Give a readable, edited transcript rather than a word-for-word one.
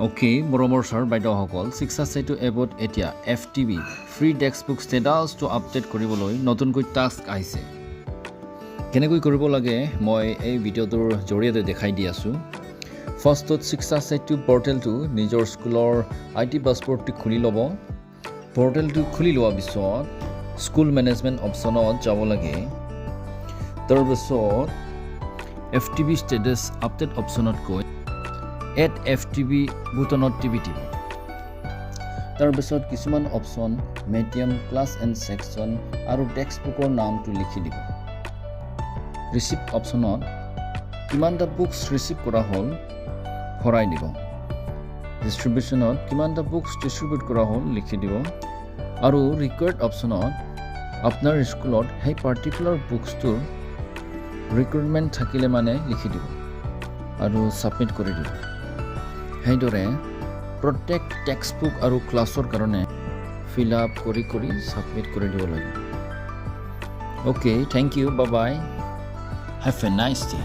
Okay, মৰমৰ sir বাইদেউসকল শিক্ষা সেতু এপত এতিয়া FTB ফ্ৰী টেক্সটবুক ষ্টেটাছটো আপডেট কৰিবলৈ নতুনকৈ টাস্ক আহিছে। কেনেকৈ কৰিব লাগে মই এই ভিডিঅ'টোৰ জৰিয়তে দেখাই দি আছোঁ। ফাৰ্ষ্টত শিক্ষা সেতু পৰ্টেলটো নিজৰ স্কুলৰ IT পাছপৰ্টটো খুলি ল'ব। পৰ্টেলটো খুলি লোৱাৰ পিছত স্কুল মেনেজমেণ্ট অপশ্যনত যাব লাগে। তাৰপিছত FTB ষ্টেটাছ আপডেট অপশ্যনত গৈ এড FTB বুটনত টিপি দিব। তাৰপিছত কিছুমান option medium class and section আৰু টেক্সটবুকৰ নামটো লিখি দিব। ৰিচিপ্ট অপশ্যনত কিমানটা বুকছ ৰিচিভ কৰা হ'ল ভৰাই দিব। ডিষ্ট্ৰিবিউশ্যনত কিমানটা বুকছ ডিষ্ট্ৰিবিউট কৰা হ'ল লিখি দিব। আৰু ৰিকুৱাৰ্ড অপশ্যনত আপোনাৰ স্কুলত সেই পাৰ্টিকুলাৰ বুকছটোৰ ৰিকুৱাৰমেণ্ট থাকিলে মানে লিখি দিব আৰু ছাবমিট কৰি দিব। সেইদৰে প্ৰত্যেক টেক্সটবুক আৰু ক্লাছৰ কাৰণে ফিল আপ কৰি ছাবমিট কৰি দিব লাগে। Okay, thank you, bye bye, have a nice day.